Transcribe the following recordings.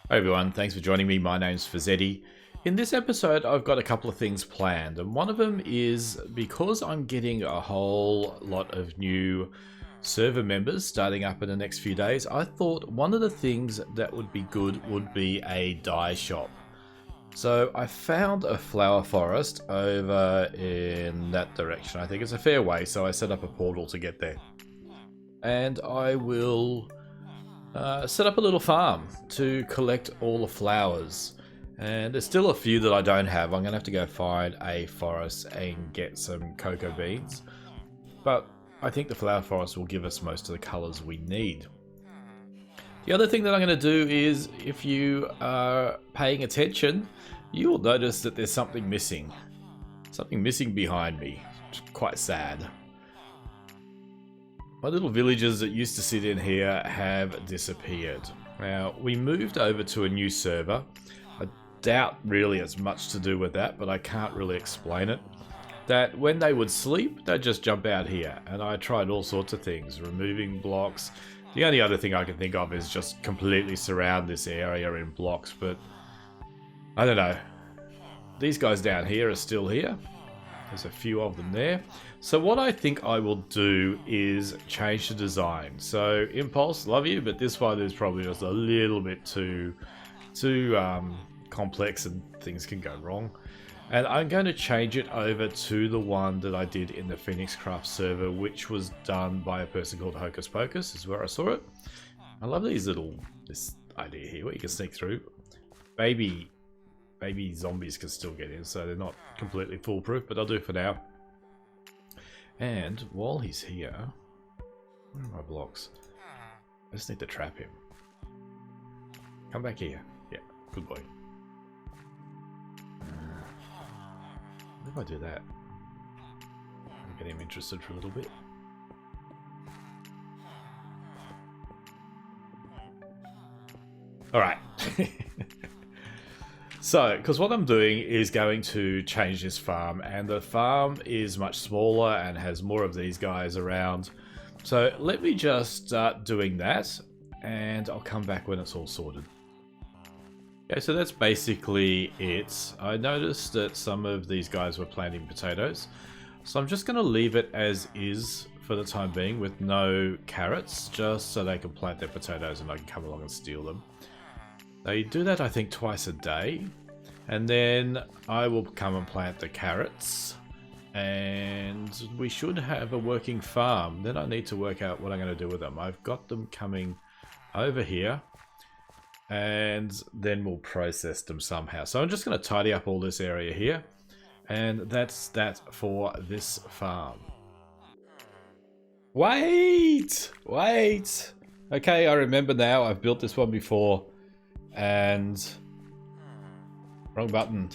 Hi everyone, thanks for joining me. My name's Fizedi. In this episode, I've got a couple of things planned, and one of them is because I'm getting a whole lot of new server members starting up in the next few days. I thought one of the things that would be good would be a dye shop. So I found a flower forest over in that direction. I think it's a fair way, so I set up a portal to get there. And I will set up a little farm to collect all the flowers. And there's still a few that I don't have. I'm going to have to go find a forest and get some cocoa beans. But I think the flower forest will give us most of the colors we need. The other thing that I'm going to do is, if you are paying attention, you will notice that there's something missing. Something missing behind me. It's quite sad. My little villagers that used to sit in here have disappeared. Now, we moved over to a new server. I doubt really it's much to do with that, but I can't really explain it. That when they would sleep, they'd just jump out here. And I tried all sorts of things, removing blocks. The only other thing I can think of is just completely surround this area in blocks, but I don't know. These guys down here are still here. There's a few of them there. So what I think I will do is change the design. So Impulse, love you, but this one is probably just a little bit too complex and things can go wrong. And I'm going to change it over to the one that I did in the Phoenix Craft server, which was done by a person called Hocus Pocus, is where I saw it. I love this idea here where you can sneak through. Baby zombies can still get in, so they're not completely foolproof, but I'll do it for now. And while he's here, where are my blocks? I just need to trap him. Come back here. Yeah, good boy. What if I do that? I'll get him interested for a little bit. Alright. So, because what I'm doing is going to change this farm, and the farm is much smaller and has more of these guys around. So let me just start doing that, and I'll come back when it's all sorted. Okay, so that's basically it. I noticed that some of these guys were planting potatoes, so I'm just going to leave it as is for the time being with no carrots, just so they can plant their potatoes and I can come along and steal them. They do that, I think, twice a day. And then I will come and plant the carrots. And we should have a working farm. Then I need to work out what I'm going to do with them. I've got them coming over here. And then we'll process them somehow. So I'm just going to tidy up all this area here. And that's that for this farm. Wait! Wait! Okay, I remember now. I've built this one before. And wrong button.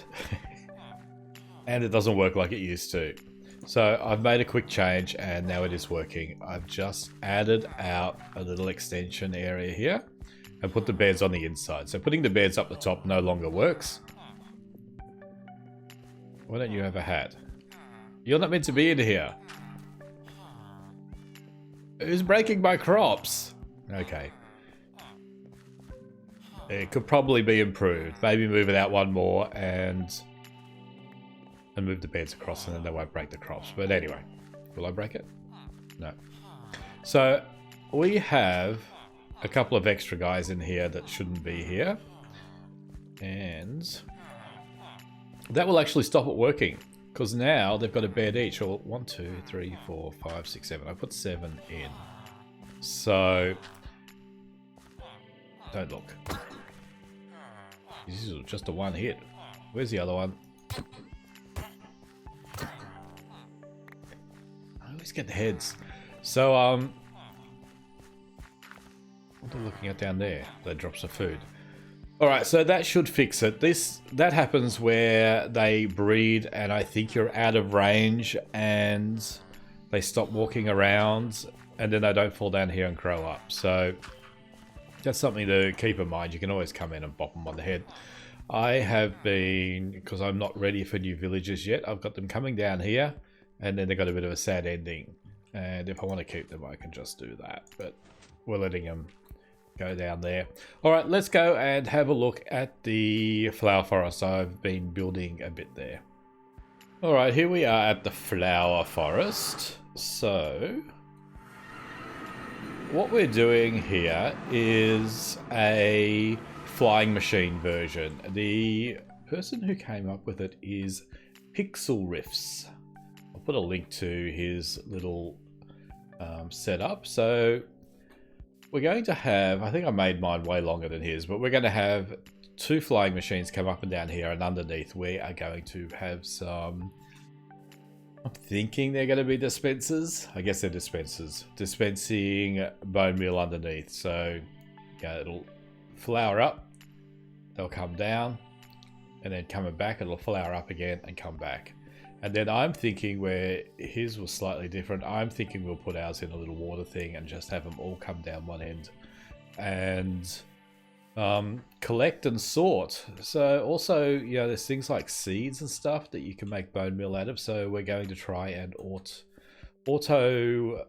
And it doesn't work like it used to. So I've made a quick change and now it is working. I've just added out a little extension area here and put the beds on the inside. So putting the beds up the top no longer works. Why don't you have a hat? You're not meant to be in here. Who's breaking my crops? Okay. It could probably be improved. Maybe move it out one more and move the beds across, and then they won't break the crops. But anyway, will I break it? No. So we have a couple of extra guys in here that shouldn't be here. And that will actually stop it working, because now they've got a bed each. Or 1, 2, 3, 4, 5, 6, 7. I put 7 in. So don't look. This is just a one hit. Where's the other one? I always get the heads. So, what are we looking at down there? That drops of food. Alright, so that should fix it. That happens where they breed and I think you're out of range and they stop walking around and then they don't fall down here and grow up. So that's something to keep in mind. You can always come in and bop them on the head. I have been, because I'm not ready for new villagers yet, I've got them coming down here, and then they've got a bit of a sad ending. And if I want to keep them, I can just do that. But we're letting them go down there. All right, let's go and have a look at the flower forest. I've been building a bit there. All right, here we are at the flower forest. So what we're doing here is a flying machine version. The person who came up with it is Pixlriffs. I'll put a link to his little setup. So we're going to have, I think I made mine way longer than his, but we're going to have 2 flying machines come up and down here, and underneath we are going to have some, I'm thinking they're going to be dispensers. I guess they're dispensers. Dispensing bone meal underneath. So yeah, it'll flower up, they'll come down, and then coming back, it'll flower up again and come back. And then I'm thinking, where his was slightly different, I'm thinking we'll put ours in a little water thing and just have them all come down one end and collect and sort. So also, you know, there's things like seeds and stuff that you can make bone meal out of. So we're going to try and auto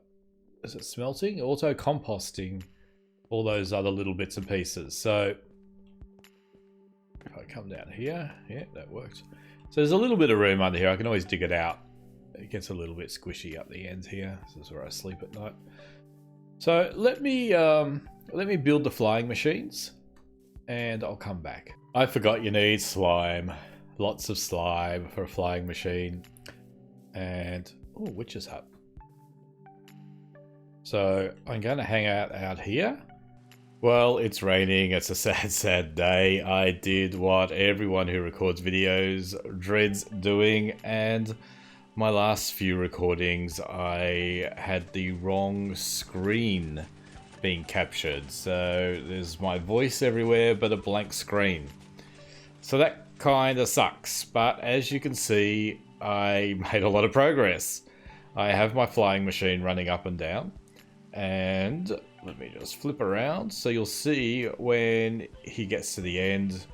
is it smelting? Auto composting all those other little bits and pieces. So if I come down here, yeah, that works. So there's a little bit of room under here. I can always dig it out. It gets a little bit squishy up the ends here. This is where I sleep at night. So let me build the flying machines, and I'll come back. I forgot you need slime. Lots of slime for a flying machine. And oh, witch's hut. So I'm going to hang out here. Well, it's raining. It's a sad, sad day. I did what everyone who records videos dreads doing, and my last few recordings, I had the wrong screen being captured. So there's my voice everywhere, but a blank screen. So that kind of sucks. But as you can see, I made a lot of progress. I have my flying machine running up and down, and let me just flip around. So you'll see when he gets to the end,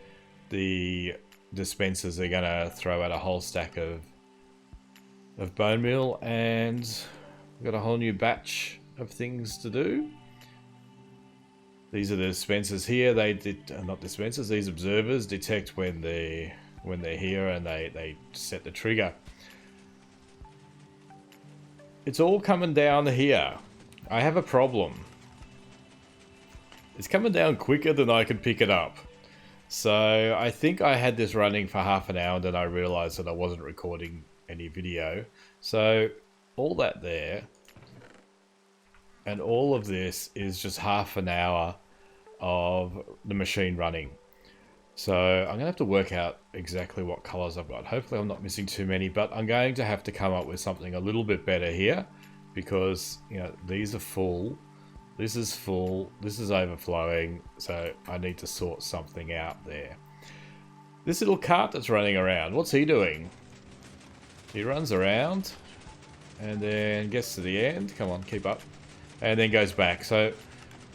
the dispensers are going to throw out a whole stack of bone meal, and we've got a whole new batch of things to do. These are the dispensers here. They did not dispensers. These observers detect when they're here, and they set the trigger. It's all coming down here. I have a problem. It's coming down quicker than I can pick it up. So I think I had this running for half an hour, and then I realized that I wasn't recording any video. So all that there and all of this is just half an hour of the machine running. So I'm gonna have to work out exactly what colors I've got. Hopefully I'm not missing too many, but I'm going to have to come up with something a little bit better here, because you know, these are full. This is full, this is overflowing, so I need to sort something out there. This little cart that's running around, what's he doing? He runs around and then gets to the end, come on, keep up, and then goes back. So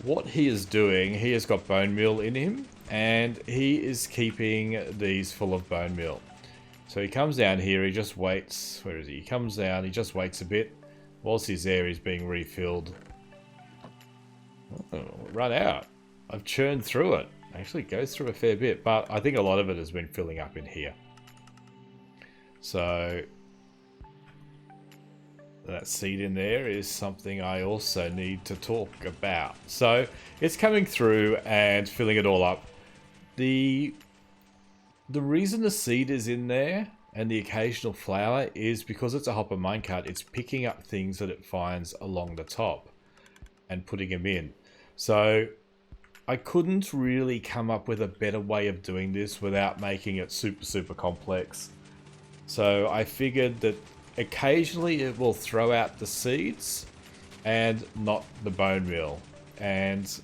what he is doing, he has got bone meal in him, and he is keeping these full of bone meal. So he comes down here, he just waits, where is he? He comes down, he just waits a bit. Whilst he's there, he's being refilled. Oh, run out. I've churned through it. Actually, it goes through a fair bit, but I think a lot of it has been filling up in here. So that seed in there is something I also need to talk about. So it's coming through and filling it all up. The reason the seed is in there and the occasional flower is because it's a hopper minecart. It's picking up things that it finds along the top and putting them in. So I couldn't really come up with a better way of doing this without making it super complex. So I figured that occasionally it will throw out the seeds and not the bone meal, and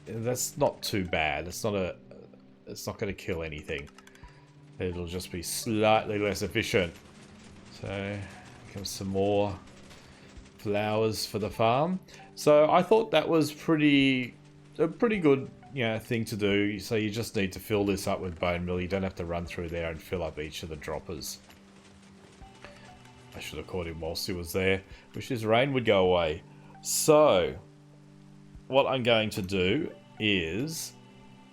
that's not too bad. It's not going to kill anything. It'll just be slightly less efficient. So here comes some more flowers for the farm. So I thought that was a pretty good, you know, thing to do. So you just need to fill this up with bone meal. You don't have to run through there and fill up each of the droppers. I should have caught him whilst he was there. Wish his rain would go away. So what I'm going to do is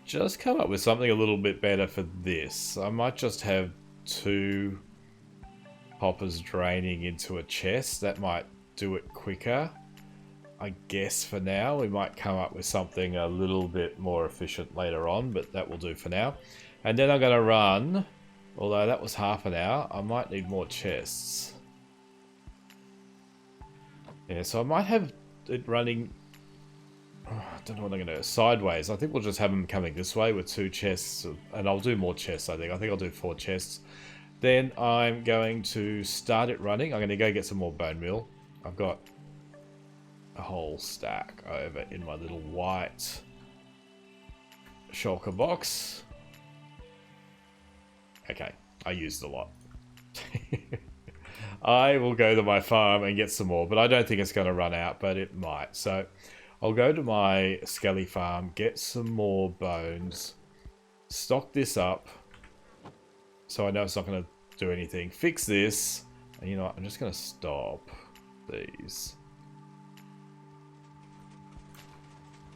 just come up with something a little bit better for this. I might just have 2 hoppers draining into a chest. That might do it quicker. I guess for now, we might come up with something a little bit more efficient later on, but that will do for now. And then I'm going to run, although that was half an hour, I might need more chests. Yeah, so I might have it running, I don't know what I'm going to do, sideways. I think we'll just have them coming this way with 2 chests, and I'll do more chests, I think. I think I'll do 4 chests. Then I'm going to start it running. I'm going to go get some more bone meal. I've got a whole stack over in my little white shulker box. Okay, I used a lot. I will go to my farm and get some more, but I don't think it's going to run out, but it might. So I'll go to my skelly farm, get some more bones, stock this up so I know it's not going to do anything. Fix this, and you know what, I'm just going to stop these.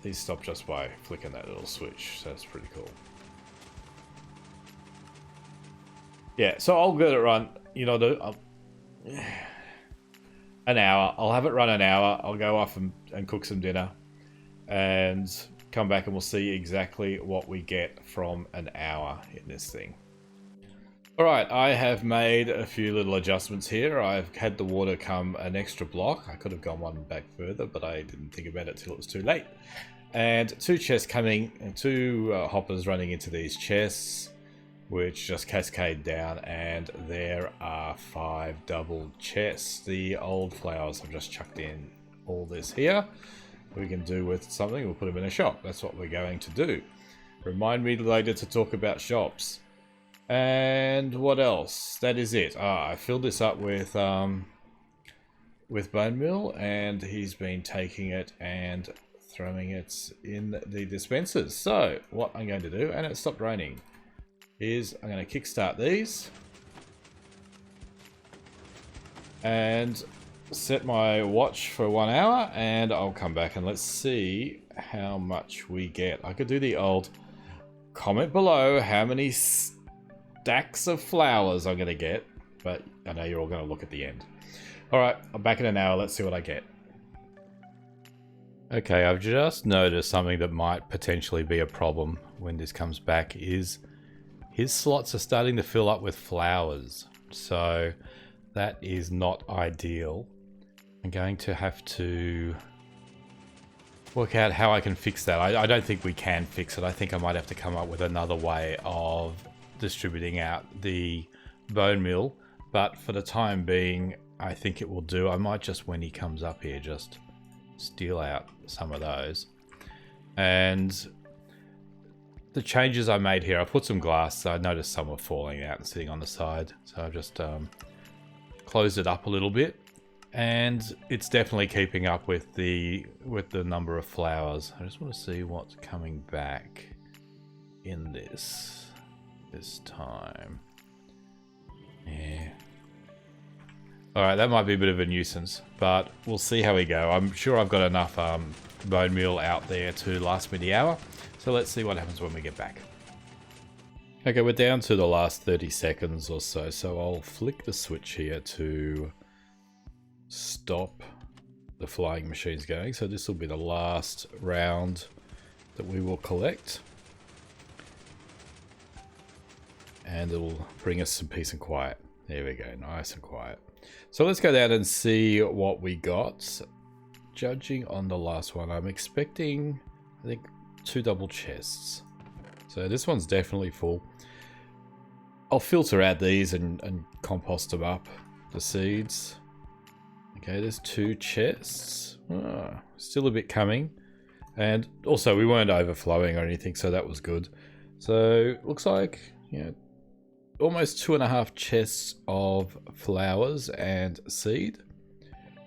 These stop just by flicking that little switch, so that's pretty cool. Yeah, so I'll get it run, you know, an hour. I'll have it run an hour. I'll go off and cook some dinner and come back and we'll see exactly what we get from an hour in this thing. Alright, I have made a few little adjustments here. I've had the water come an extra block. I could have gone one back further, but I didn't think about it till it was too late. And 2 chests coming, and 2 hoppers running into these chests, which just cascade down, and there are 5 double chests. The old flowers I've just chucked in all this here. We can do with something, we'll put them in a shop. That's what we're going to do. Remind me later to talk about shops. And what else? That is it. I filled this up with bone meal, and he's been taking it and throwing it in the dispensers. So what I'm going to do, and it stopped raining, is I'm going to kickstart these and set my watch for 1 hour, and I'll come back and let's see how much we get. I could do the old comment below how many stacks of flowers I'm going to get, but I know you're all going to look at the end. Alright, I'm back in an hour. Let's see what I get. Okay, I've just noticed something that might potentially be a problem when this comes back is his slots are starting to fill up with flowers. So that is not ideal. I'm going to have to work out how I can fix that. I don't think we can fix it. I think I might have to come up with another way of distributing out the bone meal. But for the time being, I think it will do. I might just, when he comes up here, just steal out some of those. And the changes I made here, I put some glass. So I noticed some were falling out and sitting on the side. So I've just closed it up a little bit. And it's definitely keeping up with the number of flowers. I just want to see what's coming back in this time. Yeah. Alright, that might be a bit of a nuisance, but we'll see how we go. I'm sure I've got enough bone meal out there to last me the hour. So let's see what happens when we get back. Okay, we're down to the last 30 seconds or so. So I'll flick the switch here to stop the flying machines going. So this will be the last round that we will collect. And it'll bring us some peace and quiet. There we go, nice and quiet. So let's go down and see what we got. Judging on the last one, I'm expecting, I think, 2 double chests. So this one's definitely full. I'll filter out these and compost them up, the seeds. Okay, there's 2 chests. Still a bit coming. And also, we weren't overflowing or anything, so that was good. So, looks like, you know, almost 2.5 chests of flowers and seed.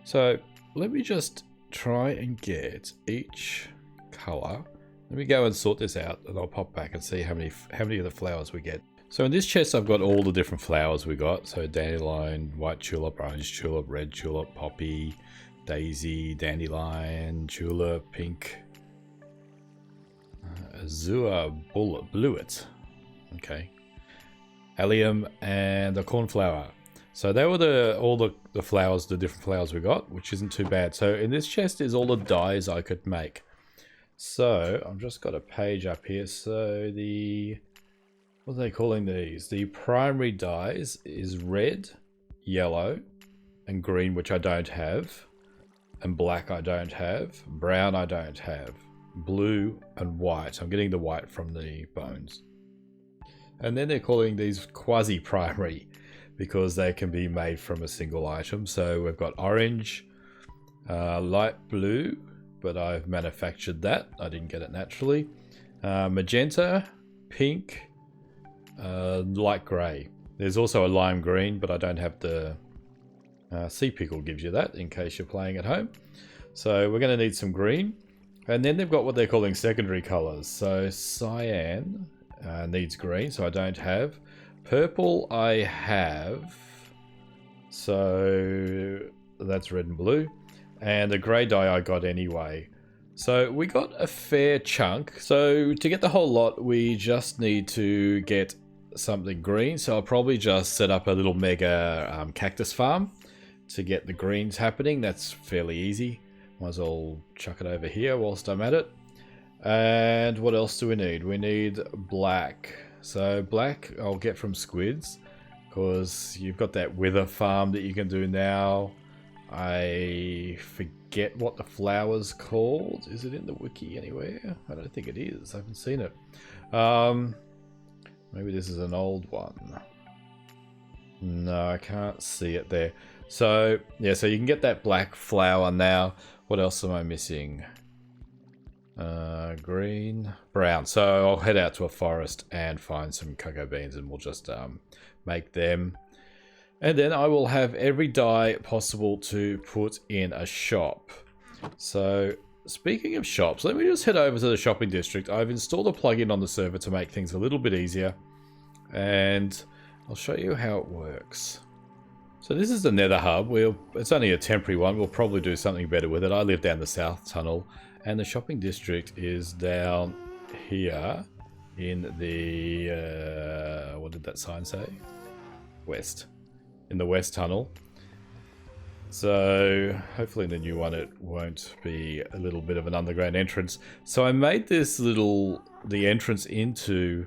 So, let me just try and get each color. Let me go and sort this out, and I'll pop back and see how many of the flowers we get. So in this chest, I've got all the different flowers we got. So dandelion, white tulip, orange tulip, red tulip, poppy, daisy, dandelion, tulip, pink, Azure Bluet. Okay. Allium and a cornflower. So they were all the flowers, the different flowers we got, which isn't too bad. So in this chest is all the dyes I could make. So I've just got a page up here. So what are they calling these? The primary dyes is red, yellow, and green, which I don't have. And black I don't have. Brown I don't have. Blue and white. I'm getting the white from the bones. And then they're calling these quasi-primary because they can be made from a single item. So we've got orange, light blue, but I've manufactured that. I didn't get it naturally. Magenta, pink, light grey. There's also a lime green, but I don't have the... Sea Pickle gives you that in case you're playing at home. So we're going to need some green. And then they've got what they're calling secondary colours. So cyan needs green, so I don't have. Purple I have. So that's red and blue. And the grey dye I got anyway. So we got a fair chunk. So to get the whole lot, we just need to get something green. So I'll probably just set up a little mega cactus farm to get the greens happening. That's fairly easy. Might as well chuck it over here whilst I'm at it. And what else do we need? We need black. So black I'll get from squids, because you've got that wither farm that you can do now. I forget what the flower's called. Is it in the wiki anywhere? I don't think it is. I haven't seen it. Maybe this is an old one. No, I can't see it there. So, yeah, so you can get that black flower now. What else am I missing? Green, brown. So I'll head out to a forest and find some cocoa beans, and we'll just make them. And then I will have every dye possible to put in a shop. So speaking of shops, let me just head over to the shopping district. I've installed a plugin on the server to make things a little bit easier, and I'll show you how it works. So this is the Nether Hub. It's only a temporary one. We'll probably do something better with it. I live down the South Tunnel, and the shopping district is down here in the... what did that sign say? West. In the West Tunnel. So hopefully in the new one it won't be a little bit of an underground entrance. So I made this the entrance into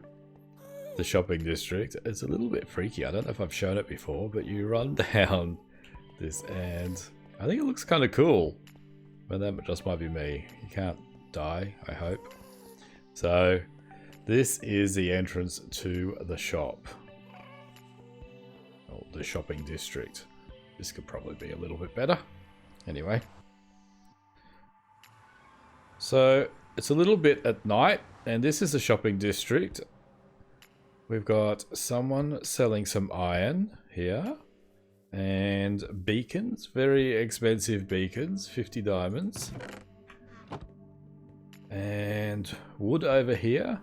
the shopping district. It's a little bit freaky. I don't know if I've shown it before, but you run down this and I think it looks kind of cool. But that just might be me. You can't die, I hope. So this is the entrance to the shop. Or the shopping district. This could probably be a little bit better. Anyway. So it's a little bit at night, and this is the shopping district. We've got someone selling some iron here. And beacons. Very expensive beacons. 50 diamonds. And wood over here.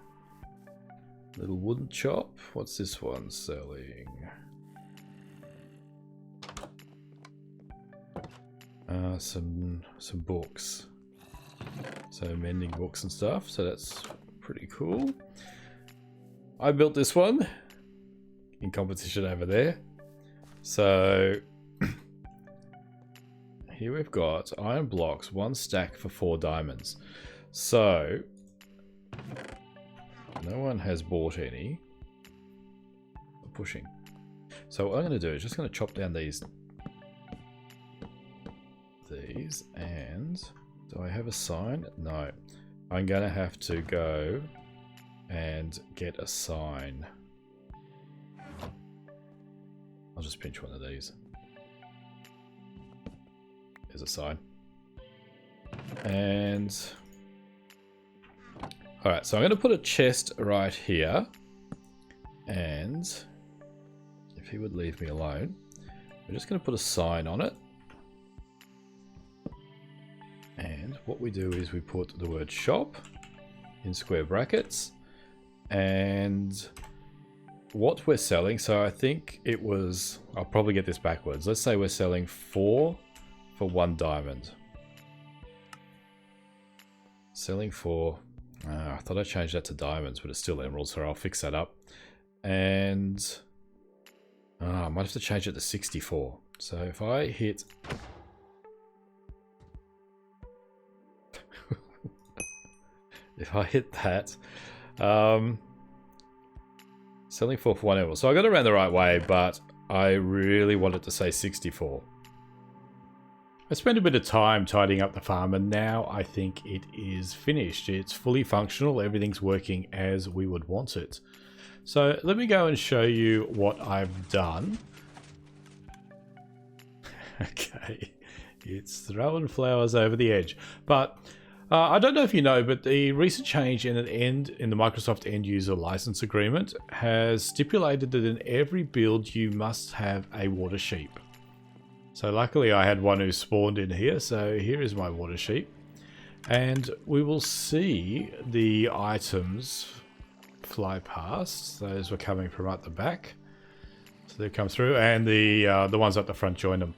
Little wooden shop. What's this one selling? Some books. So mending books and stuff. So that's pretty cool. I built this one in competition over there. So here we've got iron blocks, 1 stack for 4 diamonds. So no one has bought any. I'm pushing. So what I'm going to do is just going to chop down these, and do I have a sign? No. I'm going to have to go and get a sign. I'll just pinch one of these. There's a sign. And alright, so I'm going to put a chest right here, and if he would leave me alone, we're just going to put a sign on it. And what we do is we put the word shop in square brackets, and what we're selling, so I think it was, I'll probably get this backwards. Let's say we're selling 4 for 1 diamond. Selling 4. I thought I changed that to diamonds, but it's still emeralds, so I'll fix that up. And I might have to change it to 64. So if I hit... if I hit that... selling for 1 emerald. So I got it around the right way, but I really wanted to say 64. I spent a bit of time tidying up the farm, and now I think it is finished. It's fully functional. Everything's working as we would want it. So let me go and show you what I've done. Okay, it's throwing flowers over the edge. But I don't know if you know, but the recent change in the Microsoft End User License Agreement has stipulated that in every build you must have a water sheep. So luckily I had one who spawned in here, so here is my water sheep. And we will see the items fly past. Those were coming from up the back. So they come through, and the ones at the front join them.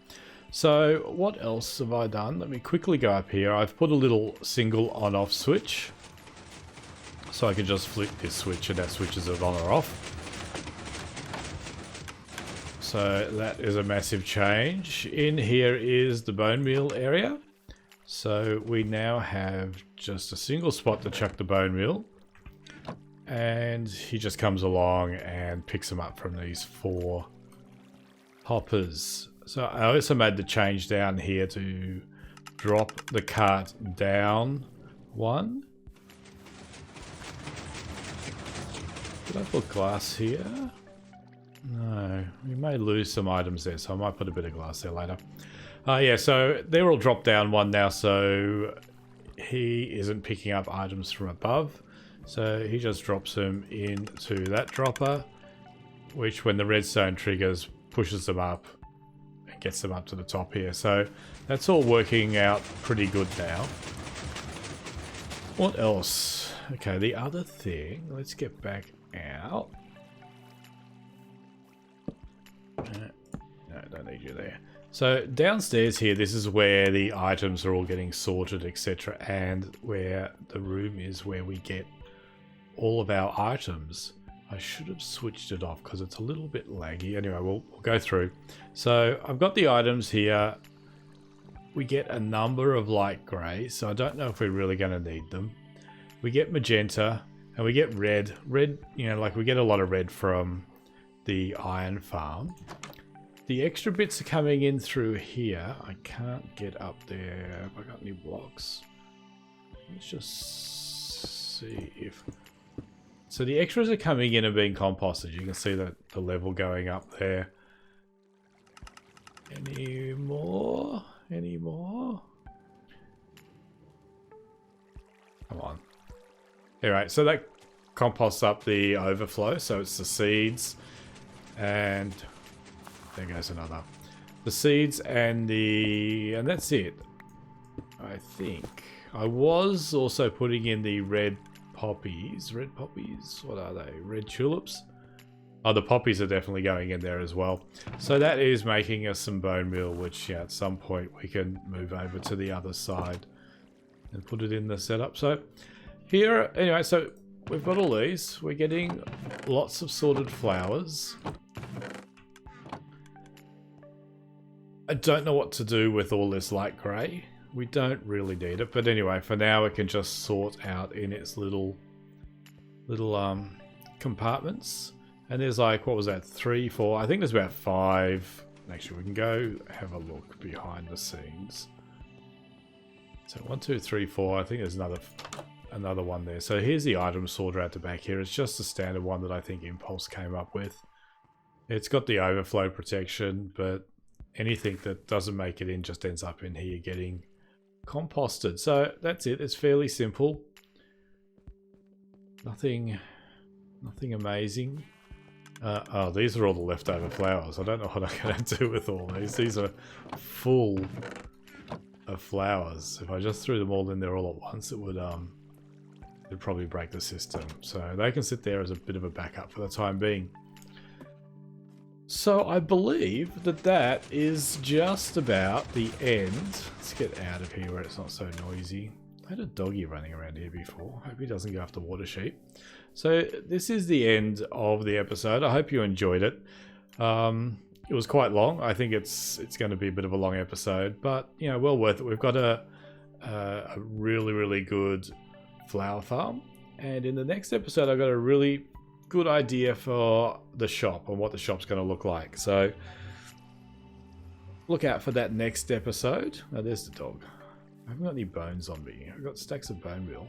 So what else have I done? Let me quickly go up here. I've put a little single on-off switch. So I can just flick this switch and that switches it on or off. So that is a massive change. In here is the bone meal area. So we now have just a single spot to chuck the bone meal. And he just comes along and picks them up from these 4 hoppers. So I also made the change down here to drop the cart down 1. Did I put glass here? No, we may lose some items there, so I might put a bit of glass there later. Yeah, so they're all dropped down 1 now, so he isn't picking up items from above. So he just drops them into that dropper, which when the redstone triggers, pushes them up and gets them up to the top here. So that's all working out pretty good now. What else? Okay, the other thing, let's get back out. No, don't need you there. So downstairs here, this is where the items are all getting sorted, etc. And where the room is where we get all of our items. I should have switched it off because it's a little bit laggy. Anyway, we'll go through. So I've got the items here. We get a number of light grey, so I don't know if we're really going to need them. We get magenta and we get red. Red, you know, like we get a lot of red from the iron farm. The extra bits are coming in through here. I can't get up there. Have I got any blocks? Let's just see if... So the extras are coming in and being composted. You can see that the level going up there. Any more? Any more? Come on. Alright, so that composts up the overflow. So it's the seeds. And there goes another. The seeds and the... And that's it. I think. I was also putting in the red poppies. Red poppies? What are they? Red tulips? Oh, the poppies are definitely going in there as well. So that is making us some bone meal, which, yeah, at some point we can move over to the other side and put it in the setup. So here, anyway, so we've got all these. We're getting lots of sorted flowers. I don't know what to do with all this light grey. We don't really need it, but anyway, for now it can just sort out in its little compartments. And there's like, what was that, 3, 4, I think there's about 5. Actually, we can go have a look behind the scenes. So 1, 2, 3, 4, I think there's another one there. So here's the item sorter at the back here. It's just a standard one that I think Impulse came up with. It's got the overflow protection, but anything that doesn't make it in just ends up in here getting composted. So that's it. It's fairly simple. Nothing amazing. Oh, these are all the leftover flowers. I don't know what I'm going to do with all these. These are full of flowers. If I just threw them all in there all at once, it would it'd probably break the system. So they can sit there as a bit of a backup for the time being. So I believe that that is just about the end. Let's get out of here where it's not so noisy. I had a doggy running around here before. Hope he doesn't go after water sheep. So this is the end of the episode. I hope you enjoyed it. It was quite long. I think it's going to be a bit of a long episode, but you know, well worth it. We've got a really, really good flower farm, and in the next episode I've got a really good idea for the shop and what the shop's going to look like. So look out for that next episode. Now there's the dog. I haven't got any bones on me. I've got stacks of bone meal.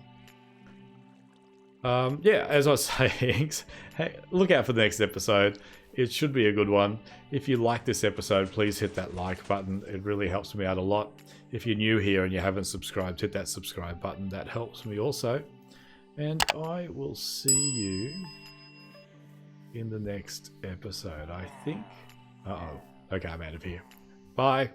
Yeah, as I was saying, hey, look out for the next episode. It should be a good one. If you like this episode, please hit that like button. It really helps me out a lot. If you're new here and you haven't subscribed, hit that subscribe button. That helps me also. And I will see you in the next episode, I think. Uh-oh. Okay, I'm out of here. Bye.